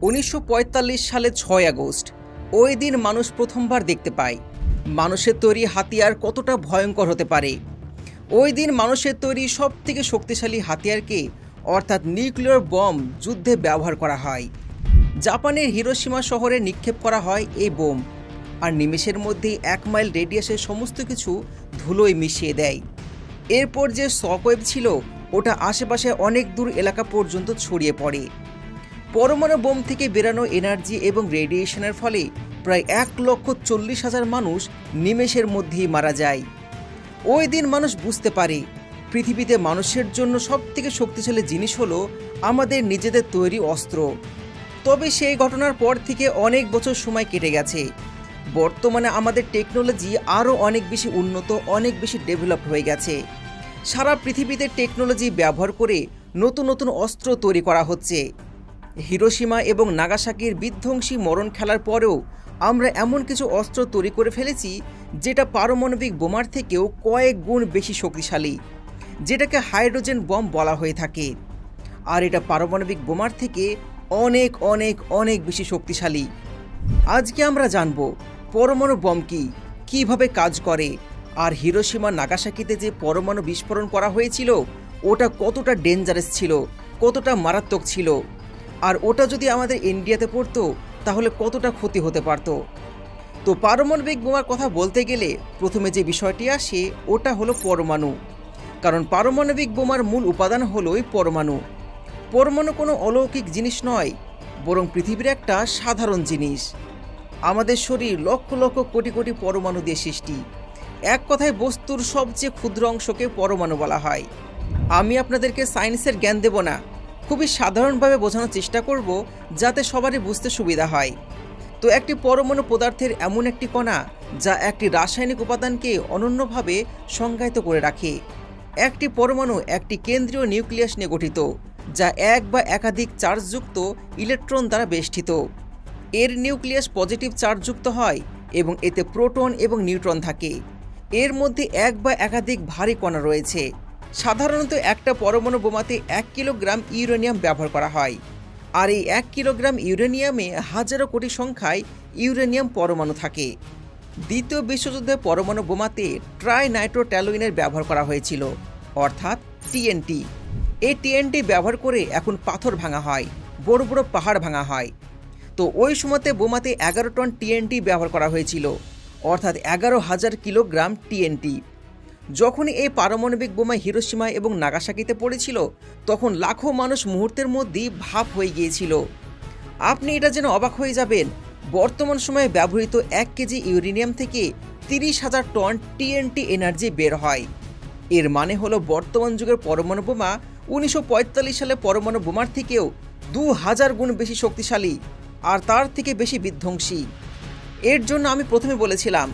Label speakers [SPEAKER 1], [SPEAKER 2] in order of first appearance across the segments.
[SPEAKER 1] 1945 সালে 6 আগস্ট ওই দিন মানুষ প্রথমবার দেখতে পায় মানুষের তৈরি হাতিয়ার কতটা ভয়ঙ্কর হতে পারে। ওই দিন মানুষের তৈরি সবথেকে শক্তিশালী হাতিয়ারকে অর্থাৎ নিউক্লিয়ার বম যুদ্ধে ব্যবহার করা হয়। জাপানের হিরোশিমা শহরে নিক্ষেপ করা হয় এই বোম, আর নিমেষের মধ্যেই 1 মাইল রেডিয়াসের সমস্ত কিছু ধুলোয় মিশিয়ে দেয়। এরপর যে শকওয়েভ ছিল ওটা আশেপাশে অনেক দূর এলাকা পর্যন্ত ছড়িয়ে পড়ে। পরমাণু বোম থেকে বেরানো এনার্জি এবং রেডিয়েশনের ফলে প্রায় 1,40,000 মানুষ নিমেষের মধ্যেই মারা যায়। ওই দিন মানুষ বুঝতে পারে পৃথিবীতে মানুষের জন্য সবথেকে শক্তিশালী জিনিস হলো আমাদের নিজেদের তৈরি অস্ত্র। তবে সেই ঘটনার পর থেকে অনেক বছর সময় কেটে গেছে। বর্তমানে আমাদের টেকনোলজি আরও অনেক বেশি উন্নত, অনেক বেশি ডেভেলপ হয়ে গেছে। সারা পৃথিবীতে টেকনোলজি ব্যবহার করে নতুন নতুন অস্ত্র তৈরি করা হচ্ছে। হিরোশিমা এবং নাগাসাকির বিধ্বংসী মরণ খেলার পরেও আমরা এমন কিছু অস্ত্র তৈরি করে ফেলেছি যেটা পারমাণবিক বোমার থেকেও কয়েক গুণ বেশি শক্তিশালী, যেটাকে হাইড্রোজেন বম বলা হয়ে থাকে। আর এটা পারমাণবিক বোমার থেকে অনেক অনেক অনেক বেশি শক্তিশালী। আজকে আমরা জানব পরমাণু বম কি, কিভাবে কাজ করে, আর হিরোশিমা নাগাসাকিতে যে পরমাণু বিস্ফোরণ করা হয়েছিল ওটা কতটা ডেঞ্জারাস ছিল, কতটা মারাত্মক ছিল, আর ওটা যদি আমাদের ইন্ডিয়াতে পড়তো তাহলে কতটা ক্ষতি হতে পারত। তো পারমাণবিক বোমার কথা বলতে গেলে প্রথমে যে বিষয়টি আসে ওটা হলো পরমাণু। কারণ পারমাণবিক বোমার মূল উপাদান হলোই পরমাণু। পরমাণু কোনো অলৌকিক জিনিস নয়, বরং পৃথিবীর একটা সাধারণ জিনিস। আমাদের শরীর লক্ষ লক্ষ কোটি কোটি পরমাণু দিয়ে সৃষ্টি। এক কথায় বস্তুর সবচেয়ে ক্ষুদ্র অংশকে পরমাণু বলা হয়। আমি আপনাদেরকে সায়েন্সের জ্ঞান দেব না, খুবই সাধারণভাবে বোঝানোর চেষ্টা করব যাতে সবারই বুঝতে সুবিধা হয়। তো একটি পরমাণু পদার্থের এমন একটি কণা যা একটি রাসায়নিক উপাদানকে অনন্যভাবে সংজ্ঞায়িত করে রাখে। একটি পরমাণু একটি কেন্দ্রীয় নিউক্লিয়াস নিয়ে গঠিত, যা এক বা একাধিক চার্জযুক্ত ইলেকট্রন দ্বারা বেষ্টিত। এর নিউক্লিয়াস পজিটিভ চার্জযুক্ত হয় এবং এতে প্রোটন এবং নিউট্রন থাকে। এর মধ্যে এক বা একাধিক ভারী কণা রয়েছে। সাধারণত একটা পরমাণু বোমাতে 1 কিলোগ্রাম ইউরেনিয়াম ব্যবহার করা হয়, আর এই 1 কিলোগ্রাম ইউরেনিয়ামে হাজারো কোটি সংখ্যায় ইউরেনিয়াম পরমাণু থাকে। দ্বিতীয় বিশ্বযুদ্ধে পরমাণু বোমাতে ট্রাইনাইট্রোট্যালুইনের ব্যবহার করা হয়েছিল, অর্থাৎ টিএনটি। এই টিএনটি ব্যবহার করে এখন পাথর ভাঙা হয়, বড় বড় পাহাড় ভাঙা হয়। তো ওই সময়তে বোমাতে 11 টন টিএনটি ব্যবহার করা হয়েছিল, অর্থাৎ 11,000 কিলোগ্রাম টিএনটি। যখন এই পারমাণবিক বোমা হিরোশিমা এবং নাগাসাকিতে পড়েছিল তখন লাখো মানুষ মুহূর্তের মধ্যেই ভাপ হয়ে গিয়েছিল। আপনি এটা যেন অবাক হয়ে যাবেন, বর্তমান সময়ে ব্যবহৃত 1 কেজি ইউরেনিয়াম থেকে 30,000 টন টিএনটি এনার্জি বের হয়। এর মানে হলো বর্তমান যুগের পরমাণু বোমা 1945 সালে পরমাণু বোমার থেকেও 2000 গুণ বেশি শক্তিশালী, আর তার থেকে বেশি বিধ্বংসী। এর জন্য আমি প্রথমে বলেছিলাম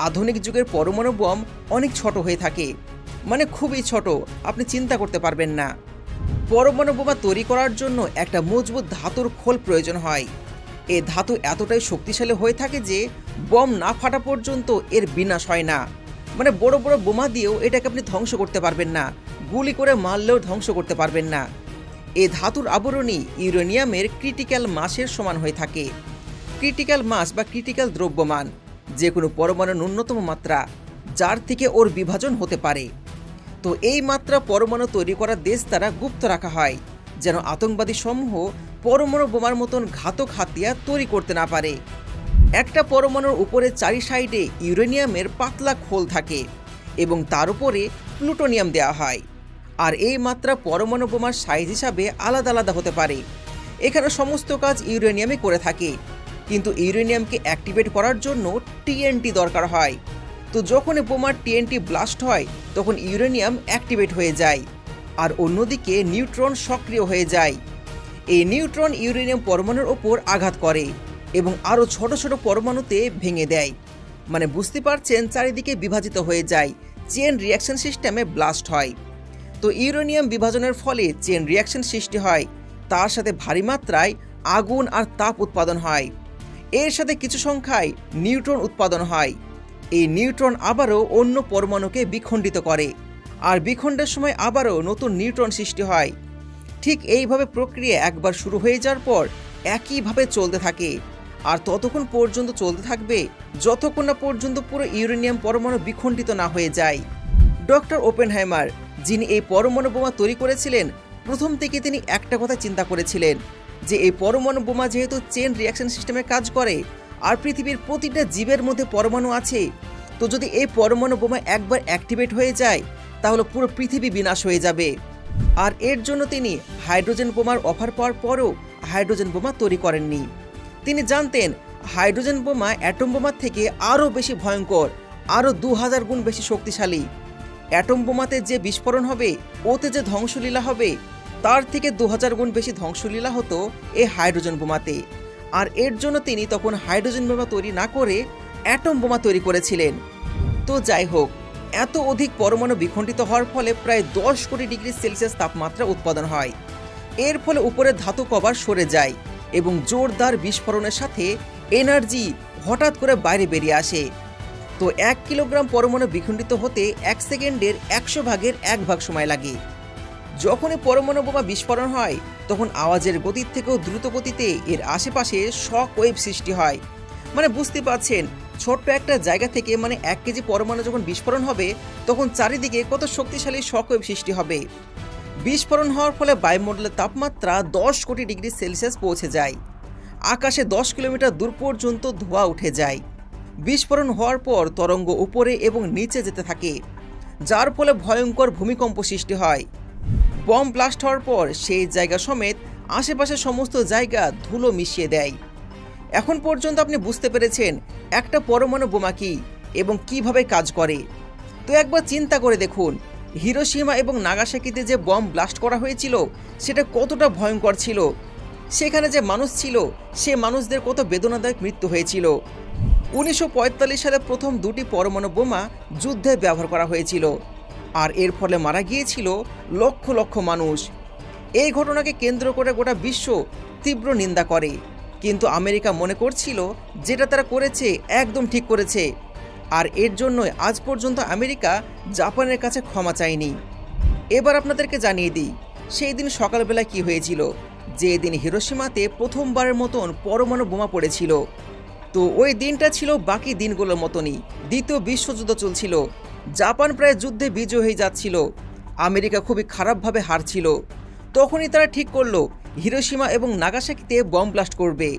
[SPEAKER 1] আধুনিক যুগের পরমাণু বম অনেক ছোট হয়ে থাকে, মানে খুবই ছোট, আপনি চিন্তা করতে পারবেন না। পরমাণু বোমা তৈরি করার জন্য একটা মজবুত ধাতুর খোল প্রয়োজন হয়। এই ধাতু এতটাই শক্তিশালী হয়ে থাকে যে বম না ফাটা পর্যন্ত এর বিনাশ হয় না। মানে বড় বড় বোমা দিয়েও এটাকে আপনি ধ্বংস করতে পারবেন না, গুলি করে মারলেও ধ্বংস করতে পারবেন না। এই ধাতুর আবরণী ইউরেনিয়ামের ক্রিটিক্যাল মাসের সমান হয়ে থাকে। ক্রিটিক্যাল মাস বা ক্রিটিক্যাল দ্রব্যমান যে কোনো পরমাণুর ন্যূনতম মাত্রা, যার থেকে ওর বিভাজন হতে পারে। তো এই মাত্রা পরমাণু তৈরি করা দেশ দ্বারা গুপ্ত রাখা হয়, যেন আতঙ্কবাদী সমূহ পরমাণু বোমার মতন ঘাতক হাতিয়ার তৈরি করতে না পারে। একটা পরমাণুর উপরে 4 সাইডে ইউরেনিয়ামের পাতলা খোল থাকে এবং তার উপরে প্লুটোনিয়াম দেওয়া হয়। আর এই মাত্রা পরমাণু বোমার সাইজ হিসাবে আলাদা আলাদা হতে পারে। এখানে সমস্ত কাজ ইউরেনিয়ামে করে থাকে, কিন্তু ইউরেনিয়ামকে অ্যাক্টিভেট করার জন্য টিএনটি দরকার হয়। তো যখন বোমার টিএনটি ব্লাস্ট হয় তখন ইউরেনিয়াম অ্যাক্টিভেট হয়ে যায়, আর অন্যদিকে নিউট্রন সক্রিয় হয়ে যায়। এই নিউট্রন ইউরেনিয়াম পরমাণুর ওপর আঘাত করে এবং আরও ছোট ছোট পরমাণুতে ভেঙে দেয়। মানে বুঝতে পারছেন, চারিদিকে বিভাজিত হয়ে যায়, চেন রিয়াকশন সিস্টেমে ব্লাস্ট হয়। তো ইউরেনিয়াম বিভাজনের ফলে চেন রিয়াকশন সৃষ্টি হয়, তার সাথে ভারী মাত্রায় আগুন আর তাপ উৎপাদন হয়। এর সাথে কিছু সংখ্যায় নিউট্রন উৎপাদন হয়। এই নিউট্রন আবারও অন্য পরমাণুকে বিখণ্ডিত করে, আর বিখণ্ডের সময় আবারও নতুন নিউট্রন সৃষ্টি হয়। ঠিক এইভাবে প্রক্রিয়া একবার শুরু হয়ে যাওয়ার পর একইভাবে চলতে থাকে, আর ততক্ষণ পর্যন্ত চলতে থাকবে যতক্ষণ না পর্যন্ত পুরো ইউরেনিয়াম পরমাণু বিখণ্ডিত না হয়ে যায়। ডক্টর ওপেনহাইমার, যিনি এই পরমাণু বোমা তৈরি করেছিলেন, প্রথম থেকে তিনি একটা কথা চিন্তা করেছিলেন যে এই পরমাণু বোমা যেহেতু চেন রিয়াকশন সিস্টেমে কাজ করে আর পৃথিবীর প্রতিটা জীবের মধ্যে পরমাণু আছে, তো যদি এই পরমাণু বোমা একবার অ্যাক্টিভেট হয়ে যায় তাহলে পুরো পৃথিবী বিনাশ হয়ে যাবে। আর এর জন্য তিনি হাইড্রোজেন বোমার অফার পাওয়ার পরও হাইড্রোজেন বোমা তৈরি করেননি। তিনি জানতেন হাইড্রোজেন বোমা অ্যাটম বোমার থেকে আরও বেশি ভয়ঙ্কর, আরও 2000 গুণ বেশি শক্তিশালী। অ্যাটম বোমাতে যে বিস্ফোরণ হবে, ওতে যে ধ্বংসলীলা হবে, তার থেকে 2000 গুণ বেশি ধ্বংসলীলা হতো এই হাইড্রোজেন বোমাতে। আর এর জন্য তিনি তখন হাইড্রোজেন বোমা তৈরি না করে অ্যাটম বোমা তৈরি করেছিলেন। তো যাই হোক, এত অধিক পরমাণু বিখণ্ডিত হওয়ার ফলে প্রায় 10 কোটি ডিগ্রি সেলসিয়াস তাপমাত্রা উৎপাদন হয়। এর ফলে উপরের ধাতু কভার সরে যায় এবং জোরদার বিস্ফোরণের সাথে এনার্জি হঠাৎ করে বাইরে বেরিয়ে আসে। তো 1 কিলোগ্রাম পরমাণু বিখণ্ডিত হতে 1 সেকেন্ডের 100 ভাগের 1 ভাগ সময় লাগে। যখনই পরমাণু বোমা বিস্ফোরণ হয় তখন আওয়াজের গতির থেকেও দ্রুত গতিতে এর আশেপাশে শক ওয়েভ সৃষ্টি হয়। মানে বুঝতে পারছেন, ছোট্ট একটা জায়গা থেকে 1 কেজি পরমাণু যখন বিস্ফোরণ হবে তখন চারিদিকে কত শক্তিশালী শক ওয়েভ সৃষ্টি হবে। বিস্ফোরণ হওয়ার ফলে বায়ুমণ্ডলের তাপমাত্রা 10 কোটি ডিগ্রি সেলসিয়াস পৌঁছে যায়। আকাশে 10 কিলোমিটার দূর পর্যন্ত ধোঁয়া উঠে যায়। বিস্ফোরণ হওয়ার পর তরঙ্গ উপরে এবং নিচে যেতে থাকে, যার ফলে ভয়ঙ্কর ভূমিকম্প সৃষ্টি হয়। বম ব্লাস্ট হওয়ার পর সেই জায়গা সমেত আশেপাশের সমস্ত জায়গা ধুলো মিশিয়ে দেয়। এখন পর্যন্ত আপনি বুঝতে পেরেছেন একটা পরমাণু বোমা কি এবং কিভাবে কাজ করে। তো একবার চিন্তা করে দেখুন, হিরোশিমা এবং নাগাসাকিতে যে বম ব্লাস্ট করা হয়েছিল সেটা কতটা ভয়ঙ্কর ছিল। সেখানে যে মানুষ ছিল সে মানুষদের কত বেদনাদায়ক মৃত্যু হয়েছিল। 1945 সালে প্রথম 2টি পরমাণু বোমা যুদ্ধে ব্যবহার করা হয়েছিল, আর এর ফলে মারা গিয়েছিল লক্ষ লক্ষ মানুষ। এই ঘটনাকে কেন্দ্র করে গোটা বিশ্ব তীব্র নিন্দা করে, কিন্তু আমেরিকা মনে করছিল যেটা তারা করেছে একদম ঠিক করেছে। আর এর জন্যই আজ পর্যন্ত আমেরিকা জাপানের কাছে ক্ষমা চায়নি। এবার আপনাদেরকে জানিয়ে দিই সেই দিন সকালবেলা কি হয়েছিল, যে দিন হিরোশিমাতে প্রথমবারের মতন পরমাণু বোমা পড়েছিল। তো ওই দিনটা ছিল বাকি দিনগুলোর মতনই। দ্বিতীয় বিশ্বযুদ্ধ চলছিল, জাপান প্রায় যুদ্ধে বিজয় হয়ে যাচ্ছিল, আমেরিকা খুবই খারাপভাবে হারছিল। তখনই তারা ঠিক করলো হিরোশিমা এবং নাগাসাকিতে বম ব্লাস্ট করবে।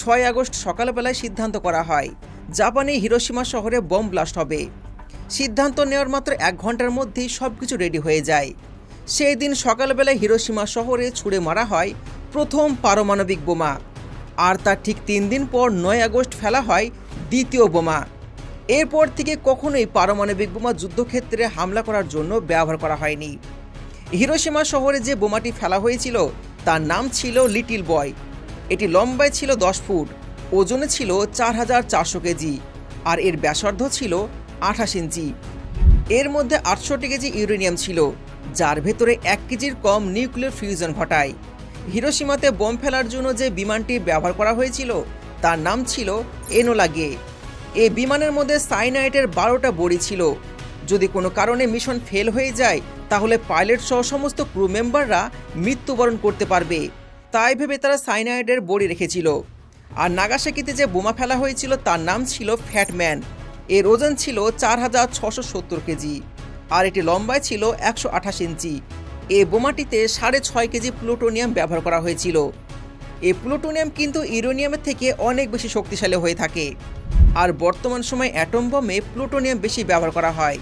[SPEAKER 1] 6 আগস্ট সকালবেলায় সিদ্ধান্ত করা হয় জাপানে হিরোশিমা শহরে বম ব্লাস্ট হবে। সিদ্ধান্ত নেওয়ার মাত্র 1 ঘন্টার মধ্যেই সব কিছু রেডি হয়ে যায়। সেই দিন সকালবেলায় হিরোশিমা শহরে ছুড়ে মারা হয় প্রথম পারমাণবিক বোমা, আর তার ঠিক 3 দিন পর 9 আগস্ট ফেলা হয় দ্বিতীয় বোমা। এরপর থেকে কখনোই পারমাণবিক বোমা যুদ্ধক্ষেত্রে হামলা করার জন্য ব্যবহার করা হয়নি। হিরোশিমা শহরে যে বোমাটি ফেলা হয়েছিল তার নাম ছিল লিটল বয়। এটি লম্বায় ছিল 10 ফুট, ওজনে ছিল 4400 কেজি, আর এর ব্যাসার্ধ ছিল 28 ইঞ্চি। এর মধ্যে 68 কেজি ইউরেনিয়াম ছিল, যার ভেতরে 1 কেজির কম নিউক্লিয়ার ফিউশন ঘটায়। হিরোশিমাতে বোম ফেলার জন্য যে বিমানটি ব্যবহার করা হয়েছিল তার নাম ছিল এনোলা গে। এই বিমানের মধ্যে সাইনাইডের 12টা বড়ি ছিল। যদি কোনো কারণে মিশন ফেল হয়ে যায় তাহলে পাইলট সহ সমস্ত ক্রু মেম্বাররা মৃত্যুবরণ করতে পারবে, তাই ভেবে তারা সাইনাইডের বড়ি রেখেছিল। আর নাগাসাকিতে যে বোমা ফেলা হয়েছিল তার নাম ছিল ফ্যাটম্যান। এর ওজন ছিল 4670 কেজি, আর এটি লম্বায় ছিল 128 ইঞ্চি। এই বোমাটিতে 6.5 কেজি প্লুটোনিয়াম ব্যবহার করা হয়েছিল। এই প্লুটোনিয়াম কিন্তু ইউরেনিয়ামের থেকে অনেক বেশি শক্তিশালী হয়ে থাকে, আর বর্তমান সময়ে অ্যাটম বোমে প্লুটোনিয়াম বেশি ব্যবহার করা হয়।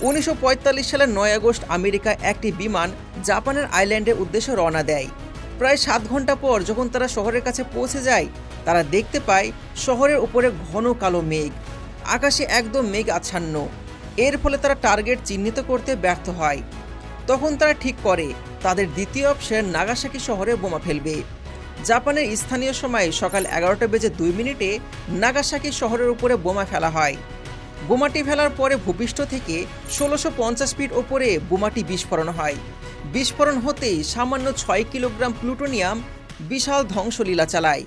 [SPEAKER 1] 1945 সালের 9 আগস্ট আমেরিকা একটি বিমান জাপানের আইল্যান্ডের উদ্দেশ্যে রওনা দেয়। প্রায় 7 ঘন্টা পর যখন তারা শহরের কাছে পৌঁছে যায় তারা দেখতে পায় শহরের উপরে ঘন কালো মেঘ, আকাশে একদম মেঘ আচ্ছন্ন। এর ফলে তারা টার্গেট চিহ্নিত করতে ব্যর্থ হয়। তখন তারা ঠিক করে তাদের দ্বিতীয় অপশন নাগাসাকি শহরে বোমা ফেলবে। জাপানের স্থানীয় সময় সকাল 11:02 নাগাসাকি শহরের উপরে বোমা ফেলা হয়। বোমাটি ফেলার পরে ভূপৃষ্ঠ থেকে 1650 ফিট ওপরে বোমাটি বিস্ফোরণ হয়। বিস্ফোরণ হতেই সামান্য 6 কিলোগ্রাম প্লুটোনিয়াম বিশাল ধ্বংসলীলা চালায়।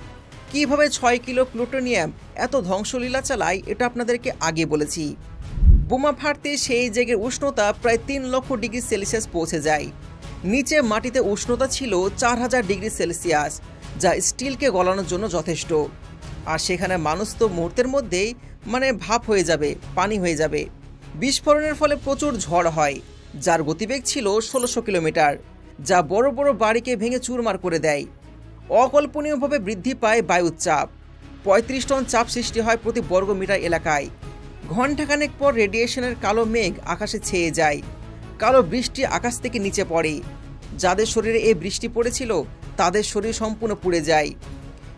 [SPEAKER 1] কিভাবে 6 কিলো প্লুটোনিয়াম এত ধ্বংসলীলা চালায় এটা আপনাদেরকে আগে বলেছি। বোমা ফাটতে সেই জায়গার উষ্ণতা প্রায় 3 লক্ষ ডিগ্রি সেলসিয়াস পৌঁছে যায়। নিচে মাটিতে উষ্ণতা ছিল 4000 ডিগ্রি সেলসিয়াস, যা স্টিলকে গলানোর জন্য যথেষ্ট। আর সেখানে মানুষ তো মুহূর্তের মধ্যেই ভাপ হয়ে যাবে, পানি হয়ে যাবে। বিস্ফোরণের ফলে প্রচুর ঝড় হয়, যার গতিবেগ ছিল 1600 কিলোমিটার, যা বড় বড় বাড়িকে ভেঙে চুরমার করে দেয়। অকল্পনীয়ভাবে বৃদ্ধি পায় বায়ুর চাপ, 35 টন চাপ সৃষ্টি হয় প্রতি বর্গ মিটার এলাকায়। ঘণ্টাখানেক পর রেডিয়েশনের কালো মেঘ আকাশে ছেয়ে যায়, কালো বৃষ্টি আকাশ থেকে নিচে পড়ে। যাদের শরীরে এই বৃষ্টি পড়েছিল তাদের শরীর সম্পূর্ণ পুড়ে যায়।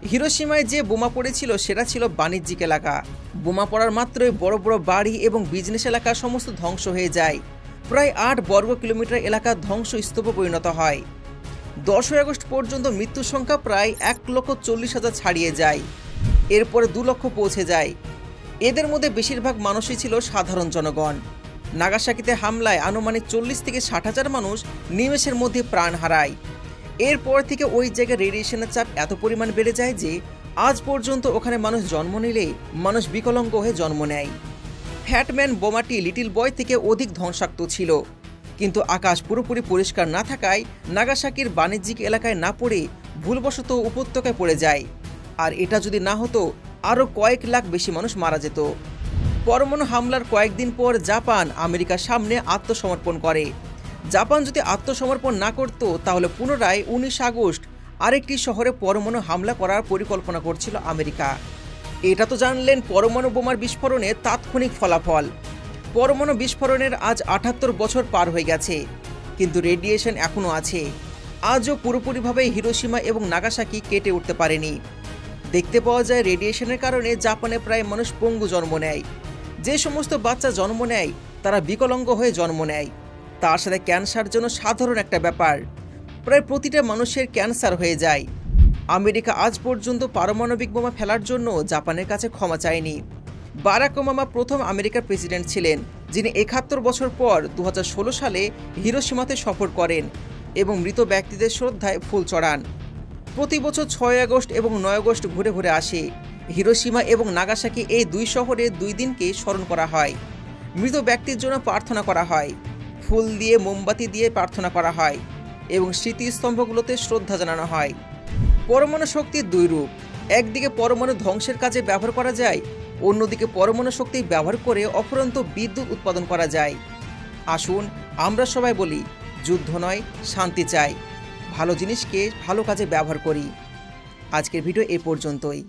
[SPEAKER 1] হিরোশিমায় যে বোমা পড়েছিল সেটা ছিল বাণিজ্যিক এলাকা। বোমা পড়ার মাত্রই বড় বড় বাড়ি এবং বিজনেস এলাকা সমস্ত ধ্বংস হয়ে যায়। প্রায় 8 বর্গ কিলোমিটার এলাকা ধ্বংসস্তূপে পরিণত হয়। 10 আগস্ট পর্যন্ত মৃত্যুর সংখ্যা প্রায় 1,40,000 ছাড়িয়ে যায়। এরপরে 2 লক্ষ পৌঁছে যায়। এদের মধ্যে বেশিরভাগ মানুষই ছিল সাধারণ জনগণ। নাগাসাকিতে হামলায় আনুমানিক 40 থেকে 60,000 মানুষ নিমেষের মধ্যে প্রাণ হারায়। এরপর থেকে ওই জায়গায় রেডিয়েশনের চাপ এত পরিমাণ বেড়ে যায় যে আজ পর্যন্ত ওখানে মানুষ জন্ম নিলে মানুষ বিকলাঙ্গ হয়ে জন্ম নেয়। ফ্যাটম্যান বোমাটি লিটল বয় থেকে অধিক ধ্বংসাত্মক ছিল, কিন্তু আকাশ পুরোপুরি পরিষ্কার না থাকায় নাগাসাকির বাণিজ্যিক এলাকায় না পড়ে ভুলবশত উপত্যকায় পড়ে যায়। আর এটা যদি না হতো আরও কয়েক লাখ বেশি মানুষ মারা যেত। পরমাণু হামলার কয়েকদিন পর জাপান আমেরিকার সামনে আত্মসমর্পণ করে। জাপান যদি আত্মসমর্পণ না করত তাহলে পুনরায় 19 আগস্ট আরেকটি শহরে পরমাণু হামলা করার পরিকল্পনা করছিল আমেরিকা। এটা তো জানলেন পরমাণু বোমার বিস্ফোরণের তাৎক্ষণিক ফলাফল। পরমাণু বিস্ফোরণের আজ 78 বছর পার হয়ে গেছে, কিন্তু রেডিয়েশন এখনও আছে। আজও পুরোপুরিভাবে হিরোশিমা এবং নাগাসাকি কেটে উঠতে পারেনি। দেখতে পাওয়া যায় রেডিয়েশনের কারণে জাপানে প্রায় মানুষ পঙ্গু জন্ম নেয়। যে সমস্ত বাচ্চা জন্ম নেয় তারা বিকলাঙ্গ হয়ে জন্ম নেয়। তার সাথে ক্যান্সার জন্য সাধারণ একটা ব্যাপার। প্রায় প্রতিটা মানুষের ক্যান্সার হয়ে যায়। আমেরিকা আজ পর্যন্ত পারমাণবিক বোমা ফেলার জন্য জাপানের কাছে ক্ষমা চায়নি। বারাক ওবামা প্রথম আমেরিকার প্রেসিডেন্ট ছিলেন যিনি 71 বছর পর 2016 সালে হিরোশিমাতে সফর করেন এবং মৃত ব্যক্তিদের শ্রদ্ধায় ফুল চড়ান। প্রতি বছর 6 আগস্ট এবং 9 আগস্ট ঘুরে ঘুরে আসে। হিরোশিমা এবং নাগাসাকি এই দুই শহরে 2 দিনকে স্মরণ করা হয়। মৃত ব্যক্তির জন্য প্রার্থনা করা হয়, ফুল দিয়ে মোমবাতি দিয়ে প্রার্থনা করা হয় এবং স্মৃতিস্তম্ভগুলোতে শ্রদ্ধা জানানো হয়। পরমাণু শক্তির 2 রূপ, একদিকে পরমাণু ধ্বংসের কাজে ব্যবহার করা যায়, অন্যদিকে পরমাণু শক্তি ব্যবহার করে অফুরন্ত বিদ্যুৎ উৎপাদন করা যায়। আসুন আমরা সবাই বলি, যুদ্ধ নয়, শান্তি চাই। ভালো জিনিসকে ভালো কাজে ব্যবহার করি। আজকের ভিডিও এ পর্যন্তই।